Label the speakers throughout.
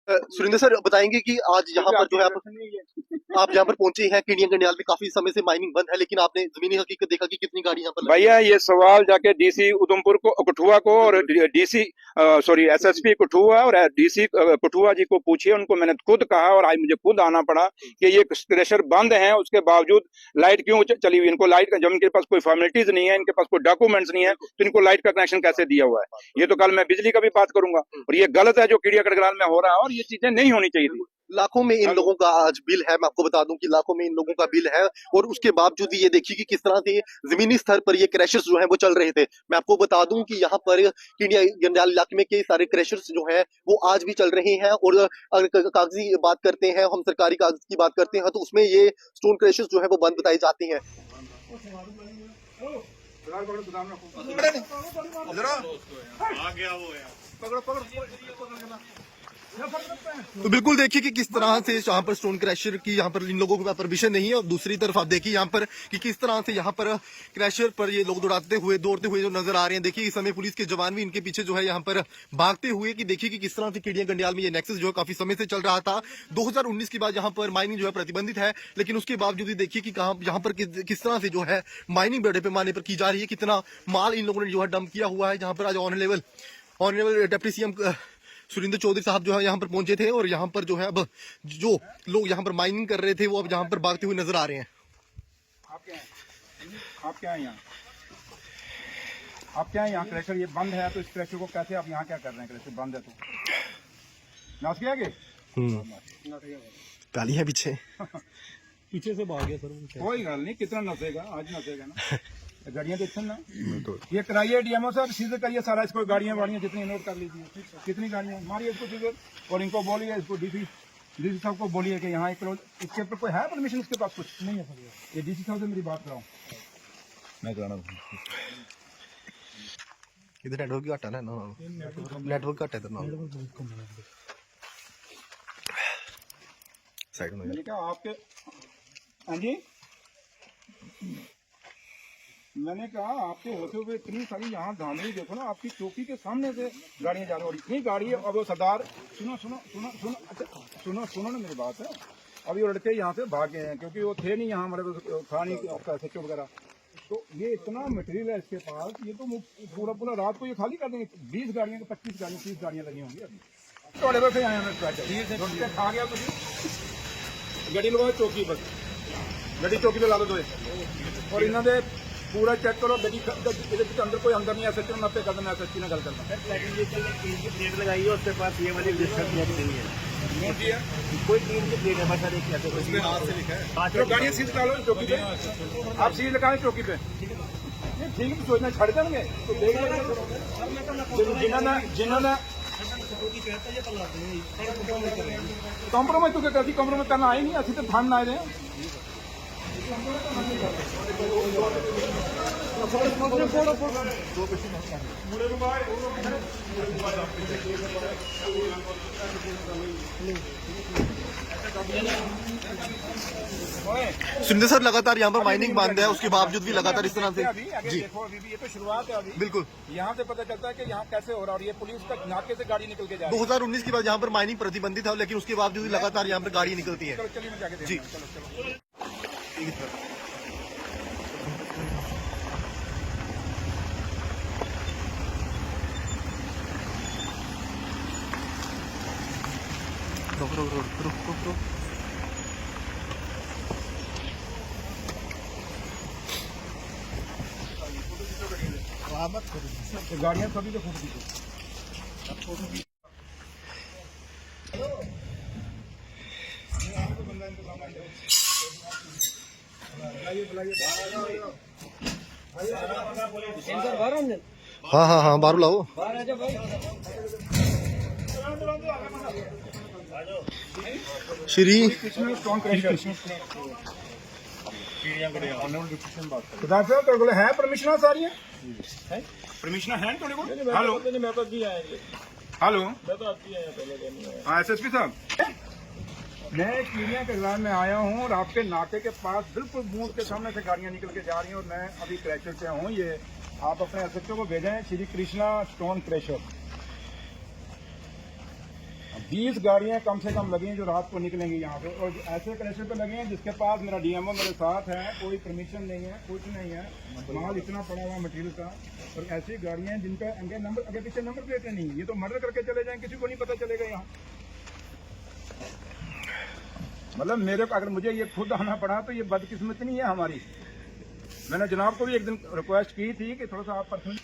Speaker 1: Surendra sir बताएंगे कि आज यहाँ पर जो है आप यहाँ पर पहुंचे हैं किडिया गंडियाल में काफी समय से माइनिंग बंद है, लेकिन आपने जमीनी हकीकत देखा कि कितनी गाड़ी यहाँ पर लगी
Speaker 2: भैया ये सवाल जाके डीसी उधमपुर को कठुआ को और डीसी सॉरी एसएसपी कठुआ और डीसी कठुआ जी को पूछिए। उनको मैंने खुद कहा और आज मुझे खुद आना पड़ा कि ये क्रेशर बंद है, उसके बावजूद लाइट क्यों चली हुई। इनको लाइट का, जब इनके पास कोई फॉर्मेलिटीज नहीं है, इनके पास कोई डॉक्यूमेंट्स नहीं है, तो इनको लाइट का कनेक्शन कैसे दिया हुआ है। ये तो कल मैं बिजली का भी बात करूंगा और ये गलत है जो किडिया गढ़गड़ाल में हो रहा है और ये चीजें नहीं होनी चाहिए थी।
Speaker 1: लाखों में इन लोगों का आज बिल है, मैं आपको बता दूं कि लाखों में इन लोगों का बिल है, और उसके बावजूद ये देखिए कि किस तरह से जमीनी स्तर पर ये क्रैशर्स जो है वो चल रहे थे। मैं आपको बता दूं कि यहाँ पर किडिया गंडियाल इलाके में कई सारे क्रैशर्स जो है वो आज भी चल रहे हैं। और अगर कागजी बात करते हैं, हम सरकारी कागज की बात करते हैं, तो उसमें ये स्टोन क्रैशर्स जो है वो बंद बताए जाते हैं। तो बिल्कुल देखिए कि किस तरह से यहाँ पर स्टोन क्रैशर की यहाँ पर इन लोगों के पास परमिशन नहीं है, और दूसरी तरफ आप देखिए यहाँ पर कि किस तरह से यहाँ पर क्रैशर पर ये लोग दौड़ते हुए जो नजर आ रहे हैं। देखिए इस समय पुलिस के जवान भी इनके पीछे जो है यहाँ पर भागते हुए, कि देखिए कि किस तरह से किडिया गंडियाल में ये नेक्सस जो है काफी समय से चल रहा था। 2019 के बाद यहाँ पर माइनिंग जो है प्रतिबंधित है, लेकिन उसके बावजूद देखिए कि यहाँ पर किस तरह से जो है माइनिंग बड़े पैमाने पर की जा रही है, कितना माल इन लोगों ने जो है डंप किया हुआ है। जहाँ पर आज honourable deputy CM Surendra Chaudhary साहब जो है यहाँ पर पहुंचे थे, और यहाँ पर जो है अब जो लोग यहाँ पर माइनिंग कर रहे थे वो अब यहाँ पर भागते हुए नजर आ रहे हैं।
Speaker 3: आप क्या है यहाँ क्रैशर ये बंद है, तो इस क्रैशर को कैसे आप यहाँ क्या कर रहे हैं? क्रैशर बंद है तो नाश किया
Speaker 1: काली है पीछे
Speaker 3: पीछे से भाग गया सर। कोई गल नहीं, कितना नसेगा, आज नसेगा ना। गाड़ियाँ देखते ना, ये कराइए डीएमओ साहब, सीधे करिए सारा इसको, गाड़ियाँ जितनी नोट कर लीजिए, कितनी गाड़ियाँ मारिए इसको सीधे, और इनको बोलिए, इसको डीसी साहब को बोलिए कि यहाँ एक इसके ऊपर कोई है परमिशन, इसके पास कुछ नहीं है सर। ये डीसी साहब से मेरी बात कराऊँ, मैं कराना
Speaker 1: इधर नेटवर्क घट है ना, नेटवर्क घट है इधर ना साइड में।
Speaker 3: क्या आपके, हाँ जी, मैंने कहा आपके होते हुए इतनी सारी यहाँ धांधली देखो ना, आपकी चौकी के सामने से गाड़ियाँ जा रही, और इतनी गाड़ी है। अब वो सरदार सुनो ना मेरी बात है। अभी वो लड़के यहाँ से भाग गए हैं क्योंकि वो थे नहीं यहाँ, हमारे था नहीं आपका सच्चो वगैरह। तो ये इतना मटेरियल है इसके पास, ये तो पूरा रात को ये खाली कर देंगे। 20 गाड़ियाँ, 25 गाड़ियाँ, 30 गाड़ियाँ लगी होंगी अभी। थोड़े बस आए हमें खा गया कुछ गड्डी लगाओ चौकी पर, गड्डी चौकी पे ला दो, और इन्होंने पूरा चेक करो गड्डी अंदर कोई अंदर नहीं, एसएचओ ना पे कर देना, एसएचओ ने गल करना।
Speaker 4: प्लेट लगाई है, उसके पास ये वाली डिस्टर्ब प्लेट नहीं है, कोई तीन की प्लेट है, बस एक उसमें हाथ से लिखा है।
Speaker 3: तो गाड़ियाँ सीज करा लो चौकी पे, आप सीज लगाए चौकी पे, ठीक है। सोचना छड़ देंगे तो देख जिन्होंने कॉम्प्रोमाइज तो क्या कॉम्प्रोमाइज करना आए नहीं, असं तो थान ना आए रहे
Speaker 1: सुरेंद्र सर लगातार यहाँ पर माइनिंग बंद है, उसके बावजूद भी लगातार इस तरह से जी
Speaker 3: देखो अभी भी ये तो शुरुआत है। अभी
Speaker 1: बिल्कुल
Speaker 3: यहाँ से पता चलता है कि यहाँ कैसे हो रहा है, और ये पुलिस का नाके से गाड़ी निकल के जा रही है।
Speaker 1: 2019 के बाद यहाँ पर माइनिंग प्रतिबंधित है, लेकिन उसके बावजूद लगातार यहाँ पर गाड़ी निकलती है।
Speaker 3: चलिए मैं जाके
Speaker 1: जी रुक
Speaker 3: गाड़ियाँ सभी तो खुद की
Speaker 1: हाँ बाहर लाओ। श्री
Speaker 3: है परमिशन सारियां परमिशन है थोड़े को। हेलो हेलो हाँ एसएसपी साहब, मैं किडिया गढ़गड़ाल में आया हूँ और आपके नाके के पास बिल्कुल मुंह के सामने से गाड़ियाँ निकल के जा रही हैं, और मैं अभी क्रैशर पे हूँ। ये आप अपने एसएचओ को भेजें, श्री कृष्णा स्टोन क्रैशर। 20 गाड़ियां कम से कम लगी हैं जो रात को निकलेंगी यहाँ से, और ऐसे क्रैशर पे लगे हैं जिसके पास मेरा डीएमओ मेरे साथ है, कोई परमिशन नहीं है, कुछ नहीं है, माल इतना पड़ा हुआ मटेरियल का। और ऐसी गाड़ियां हैं जिनका आगे नंबर, आगे पीछे नंबर प्लेटें नहीं है, ये तो मर्डर करके चले जाएं, किसी को नहीं पता चलेगा यहाँ। मतलब मेरे को अगर मुझे ये खुद आना पड़ा तो ये बदकिस्मती नहीं है हमारी। मैंने जनाब को भी एक दिन रिक्वेस्ट की थी कि थोड़ा सा आप पर्सनल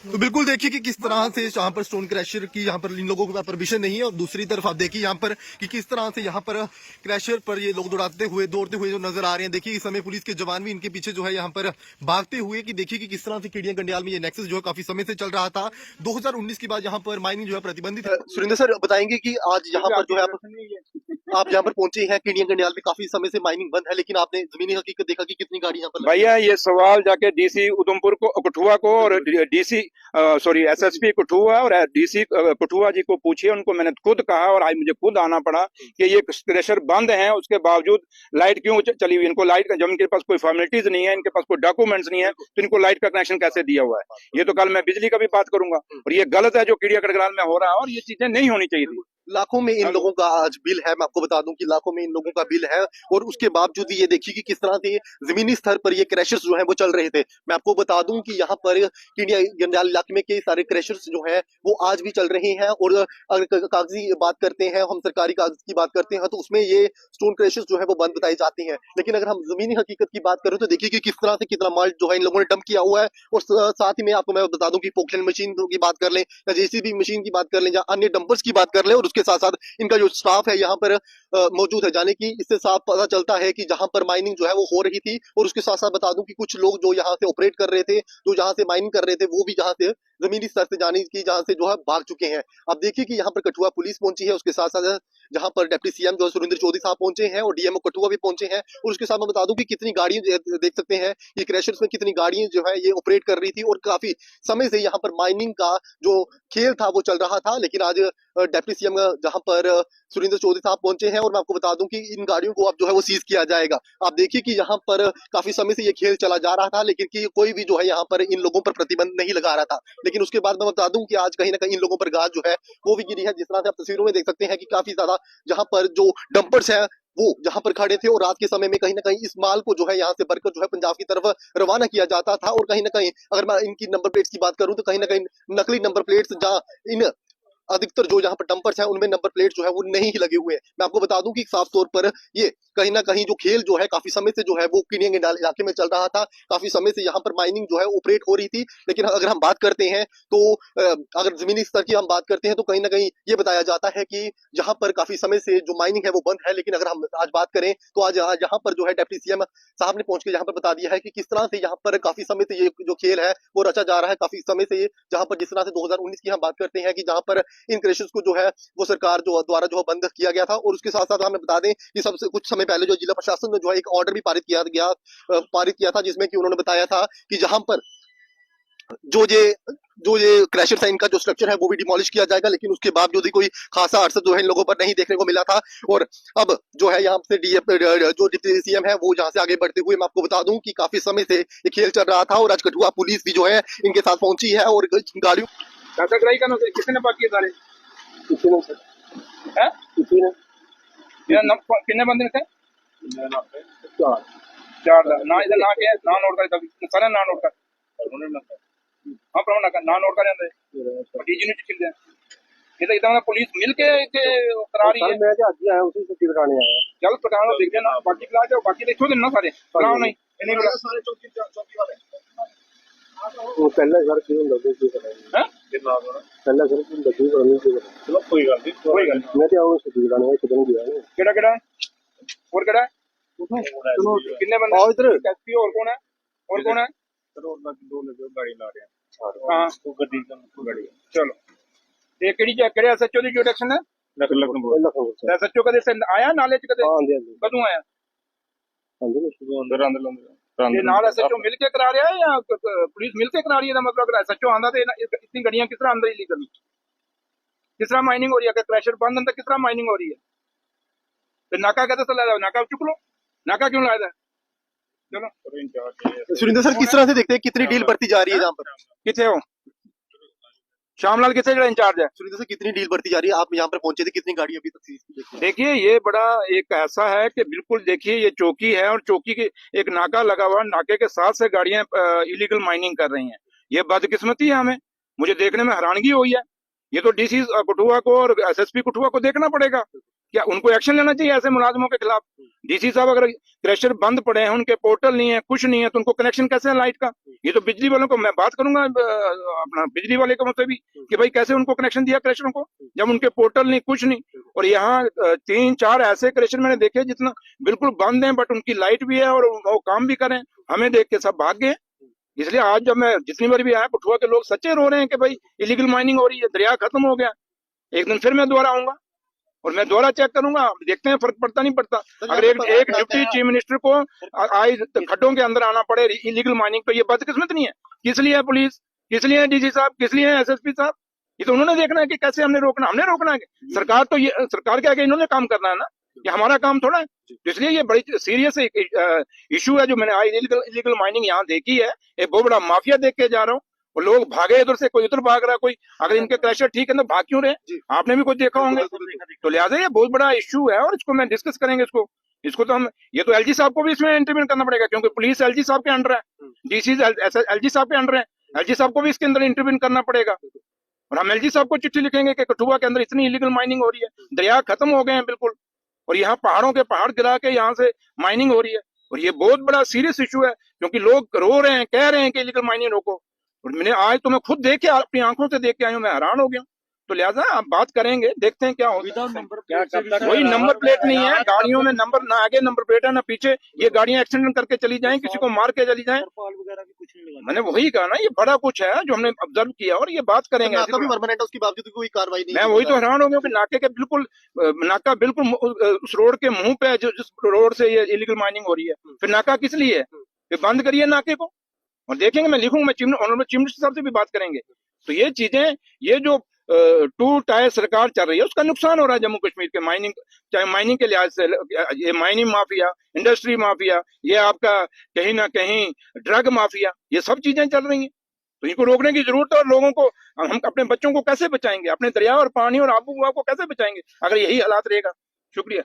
Speaker 1: तो बिल्कुल देखिए कि किस तरह से यहाँ पर स्टोन क्रैशर की यहाँ पर इन लोगों के पास परमिशन नहीं है, और दूसरी तरफ आप देखिए यहाँ पर कि किस तरह से यहाँ पर क्रैशर पर ये लोग दौड़ते हुए जो नजर आ रहे हैं। देखिए इस समय पुलिस के जवान भी इनके पीछे जो है यहाँ पर भागते हुए, कि देखिए कि किस तरह से केडिया गंडियाल में ये नेक्सस जो है काफी समय से चल रहा था। 2019 के बाद यहाँ पर माइनिंग जो है प्रतिबंधित है। सुरेंद्र सर बताएंगे कि आज यहाँ पर जो है आप यहाँ पर पहुंचे हैं, केडिया गंडियाल में काफी समय से माइनिंग बंद है, लेकिन आपने जमीनी हकीकत देखा कि कितनी गाड़ी यहाँ पर
Speaker 2: भैया ये सवाल जाके डीसी उधमपुर को कठुआ को और डीसी एसएसपी कठुआ और डीसी कठुआ जी को पूछिए। उनको मैंने खुद कहा और आज मुझे खुद आना पड़ा कि ये क्रशर बंद है, उसके बावजूद लाइट क्यों चली हुई। इनको लाइट का, जब इनके पास कोई फॉर्मेलिटीज नहीं है, इनके पास कोई डॉक्यूमेंट्स नहीं है, तो इनको लाइट का कनेक्शन कैसे दिया हुआ है। ये तो कल मैं बिजली का भी बात करूंगा, और ये गलत है जो कीड़िया कटगराल में हो रहा है, और ये चीजें नहीं होनी चाहिए थी।
Speaker 1: लाखों में इन लोगों का आज बिल है, मैं आपको बता दूं कि लाखों में इन लोगों का बिल है, और उसके बावजूद ये देखिए कि किस तरह से जमीनी स्तर पर ये क्रैशर्स जो है वो चल रहे थे। मैं आपको बता दूं कि यहाँ पर इंडिया गंडियाल इलाके में कई सारे क्रैशर्स जो है वो आज भी चल रहे हैं। और अगर कागजी बात करते हैं, हम सरकारी कागज की बात करते हैं, तो उसमें ये स्टोन क्रैशर्स जो है वो बंद बताए जाते हैं। लेकिन अगर हम जमीनी हकीकत की बात करें तो देखिए कि किस तरह से कितना माल जो है इन लोगों ने डंप किया हुआ है। और साथ ही में आपको मैं बता दूं कि पोकलैंड मशीन की बात कर लें, या जेसीबी मशीन की बात कर लें, या अन्य डंपर्स की बात कर लें, और उसके साथ साथ इनका जो स्टाफ है यहाँ पर मौजूद है, जाने की इससे साफ पता चलता है कि जहां पर माइनिंग जो है वो हो रही थी। और उसके साथ साथ बता दूं कि कुछ लोग जो यहाँ से ऑपरेट कर रहे थे, जो जहां से माइनिंग कर रहे थे, वो भी जहां से जमीनी स्तर से जाने की जहां से जो है भाग चुके हैं। अब देखिए कि यहाँ पर कठुआ पुलिस पहुंची है, उसके साथ साथ जहां पर डिप्टी सीएम जो सुरेंद्र चौधरी साहब पहुंचे हैं, और डीएमओ कठुआ भी पहुंचे हैं। और उसके साथ मैं बता दूं कि कितनी गाड़ियां देख सकते हैं, ये क्रैशर्स में कितनी गाड़ियां जो है ये ऑपरेट कर रही थी, और काफी समय से यहाँ पर माइनिंग का जो खेल था वो चल रहा था। लेकिन आज डिप्टी सीएम जहां पर सुरेंद्र चौधरी साहब पहुंचे हैं, और मैं आपको बता दूं कि इन गाड़ियों को अब जो है वो सीज किया जाएगा। आप देखिए कि यहाँ पर काफी समय से ये खेल चला जा रहा था, लेकिन कि कोई भी जो है यहाँ पर इन लोगों पर प्रतिबंध नहीं लगा रहा था। लेकिन उसके बाद मैं बता दूं कि आज कहीं ना कहीं इन लोगों पर गाज जो है वो भी गिरी है। जिस तरह से आप तस्वीरों में देख सकते हैं कि काफी ज्यादा जहां पर जो डंपर्स है वो जहां पर खड़े थे, और रात के समय में कहीं ना कहीं इस माल को जो है यहाँ से भरकर जो है पंजाब की तरफ रवाना किया जाता था। और कहीं ना कहीं अगर मैं इनकी नंबर प्लेट्स की बात करूं तो कहीं ना कहीं नकली नंबर प्लेट्स, जहां इन अधिकतर जो यहाँ पर डंपर्स हैं उनमें नंबर प्लेट जो है वो नहीं ही लगे हुए हैं। मैं आपको बता दूं कि साफ तौर पर ये कहीं ना कहीं जो खेल जो है काफी समय से जो है वो किडिया गंडियाल इलाके में चल रहा था। काफी समय से यहाँ पर माइनिंग जो है ऑपरेट हो रही थी। लेकिन अगर हम बात करते हैं तो अगर जमीनी स्तर की हम बात करते हैं तो कहीं ना कहीं ये बताया जाता है कि यहाँ पर काफी समय से जो माइनिंग है वो बंद है। लेकिन अगर हम आज बात करें तो आज यहाँ पर जो है डिप्टी सीएम साहब ने पहुंच के यहाँ पर बता दिया है कि किस तरह से यहाँ पर काफी समय से ये जो खेल है वो रचा जा रहा है। काफी समय से जहाँ पर जिस तरह से 2019 की हम बात करते हैं कि जहाँ पर इन क्रैशर्स को जो है वो सरकार जो द्वारा जो है बंद किया गया था। और उसके साथ साथ हमें बता दें कि सबसे कुछ समय पहले जो जिला प्रशासन ने जो है एक ऑर्डर भी पारित किया था, जिसमें कि उन्होंने बताया था कि जहां पर जो ये क्रैशर्स है इनका जो स्ट्रक्चर है वो भी डिमोलिश किया जाएगा। लेकिन उसके बावजूद ही कोई खासा अरसा जो है इन लोगों पर नहीं देखने को मिला था। और अब जो है यहाँ से जो डिप्टी सीएम है वो यहाँ से आगे बढ़ते हुए मैं आपको बता दूं कि काफी समय से ये खेल चल रहा था, और आज कठुआ पुलिस भी जो है इनके साथ पहुंची है। और गाड़ियों
Speaker 2: किसने बात किए सारे
Speaker 4: किसी ने सर
Speaker 2: हैं?
Speaker 4: किसी ने
Speaker 2: कितने बंदे थे?
Speaker 4: चार
Speaker 2: चार ना इधर ना के ना नोट कर सारे ना नोट कर हाँ प्रमाण ना नोट कर डीजी ने चिट्ठी दे ये तो इतना पुलिस मिलके करा रही है।
Speaker 4: मैं आज ही आया उसी से कराने आया।
Speaker 2: चल पटाना देख लेना बाकी क्लास जाओ बाकी देखो दिन ना सारे कराओ नहीं इन्हीं वाला
Speaker 3: सारे चौकी वाले
Speaker 4: वो पहले सर क्यों लगे थे
Speaker 2: हैं
Speaker 4: पहले सर क्यों लगे करनी थी।
Speaker 2: चलो कोई गल नहीं
Speaker 4: मैं तो आऊं छुट्टी कराने एक दिन गया नहीं।
Speaker 2: केड़ा और केड़ा कितने बंदे
Speaker 4: आओ इधर
Speaker 2: एसपी और कौन है
Speaker 3: दो लगे गाड़ी ला रहे हैं।
Speaker 2: हां
Speaker 3: वो गाड़ी
Speaker 2: चलो ये केड़ी एसएचओ दी जो एक्शन है
Speaker 3: लखनऊ
Speaker 2: एसएचओ कदे से आया नाले च कदे
Speaker 4: हां जी
Speaker 2: कदों आया
Speaker 3: अंदर
Speaker 2: ये नाल एसएचओ मिलके करा रहा है या पुलिस मिलके करा रही है? मतलब अगर एसएचओ आंदा तो इतनी गाड़ियां किस तरह अंदर इलीगल किस तरह माइनिंग हो रही है? अगर क्रैशर बंद अंदर किस तरह माइनिंग हो रही है? तो नाका कहते से लगा नाका चुक लो नाका क्यों लाया
Speaker 1: सुरेंद्र सर किस तरह से देखते हैं कितनी डील बढ़ती जा रही है यहाँ पर?
Speaker 2: किथे हो श्यामलाल किथे जो इंचार्ज है?
Speaker 1: सुरेंद्र सर कितनी डील बढ़ती जा रही है? आप यहाँ पर पहुंचे थे, कितनी गाड़ी अभी तक सीज की?
Speaker 2: देखिए ये बड़ा एक ऐसा है कि बिल्कुल देखिए ये चौकी है और चौकी के एक नाका लगा हुआ है, नाके के साथ से गाड़ियां इलीगल माइनिंग कर रही हैं। ये बदकिस्मती है, हमें मुझे देखने में हैरानगी हुई है। ये तो डीसी कठुआ को और एसएसपी कठुआ को देखना पड़ेगा, क्या उनको एक्शन लेना चाहिए ऐसे मुलाजिमों के खिलाफ। डीसी साहब अगर क्रैशर बंद पड़े हैं, उनके पोर्टल नहीं है, कुछ नहीं है, तो उनको कनेक्शन कैसे है लाइट का? ये तो बिजली वालों को मैं बात करूंगा अपना बिजली वाले को मुझसे भी कि भाई कैसे उनको कनेक्शन दिया क्रैशरों को जब उनके पोर्टल नहीं, कुछ नहीं। और यहाँ 3-4 ऐसे क्रैशर मैंने देखे जितना बिल्कुल बंद है बट उनकी लाइट भी है और वो काम भी करें, हमें देख के सब भाग गए। इसलिए आज जब मैं जितनी बार भी आया, कठुआ के लोग सच्चे रो रहे हैं कि भाई इलीगल माइनिंग हो रही है, दरिया खत्म हो गया। एक दिन फिर मैं दोबारा आऊंगा और मैं दोबारा चेक करूंगा, देखते हैं फर्क पड़ता नहीं पड़ता। अगर एक डिप्टी चीफ मिनिस्टर को आज खड्डों के अंदर आना पड़े इलीगल माइनिंग पे, ये बदकिस्मत नहीं है? किस लिए है पुलिस, किस लिए है डीसी साहब, किस लिए है एसएसपी साहब? ये तो उन्होंने देखना है कि कैसे हमने रोकना है। सरकार तो ये सरकार के आगे इन्होंने काम करना है ना, ये हमारा काम थोड़ा है। तो इसलिए ये बड़ी सीरियस इशू है जो मैंने आज इलीगल माइनिंग यहाँ देखी है। एक बहुत बड़ा माफिया देख के जा रहा हूँ और लोग भागे इधर से, कोई उधर भाग रहा है, कोई अगर इनके क्रैशर ठीक है तो भाग क्यों रहे? आपने भी कुछ देखा होंगे। तो लिहाजा ये बहुत बड़ा इशू है और इसको मैं डिस्कस करेंगे इसको तो हम, ये तो एलजी साहब को भी इसमें इंटरव्यू करना पड़ेगा क्योंकि पुलिस एलजी साहब के अंडर है, डीसी एलजी साहब के अंडर है, एलजी साहब को भी इसके अंदर इंटरव्यू करना पड़ेगा। और हम एलजी साहब को चिट्ठी लिखेंगे कि कठुआ के अंदर इतनी इलीगल माइनिंग हो रही है, दरिया खत्म हो गए हैं बिल्कुल, और यहाँ पहाड़ों के पहाड़ गिरा के यहाँ से माइनिंग हो रही है। और ये बहुत बड़ा सीरियस इशू है क्योंकि लोग रो रहे हैं, कह रहे हैं कि इलीगल माइनिंग रोको। और मैंने आज तो मैं खुद देख के अपनी आंखों से देख के आया हूँ, मैं हैरान हो गया। तो लिहाजा आप बात करेंगे, देखते हैं क्या होगा। वही नंबर प्लेट नहीं है गाड़ियों में, नंबर ना आगे नंबर प्लेट है ना पीछे, ये गाड़ियां एक्सीडेंट करके चली जाएं, किसी को मार के चली जाएं। मैंने वही कहा ना, ये बड़ा कुछ है जो हमने ऑब्जर्व किया और ये बात करेंगे।
Speaker 1: नाका भी परमानेंट है, उसके बावजूद कोई कार्रवाई नहीं।
Speaker 2: मैं वही तो हैरान हो गया कि नाके के बिल्कुल नाका बिल्कुल उस रोड के मुंह पे है जिस रोड से ये इलीगल माइनिंग हो रही है। फिर नाका किस लिए है? फिर बंद करिए नाके को और देखेंगे। मैं लिखूंगा, मैं ऑनरेबल चीफ मिनिस्टर साहब से भी बात करेंगे। तो ये चीजें, ये जो टू टायर सरकार चल रही है उसका नुकसान हो रहा है जम्मू कश्मीर के माइनिंग, चाहे माइनिंग के लिहाज से, ये माइनिंग माफिया, इंडस्ट्री माफिया, ये आपका कहीं ना कहीं ड्रग माफिया, ये सब चीजें चल रही हैं। तो इनको रोकने की जरूरत है और लोगों को, हम अपने बच्चों को कैसे बचाएंगे, अपने दरिया और पानी और आबू हवा को कैसे बचाएंगे अगर यही हालात रहेगा। शुक्रिया।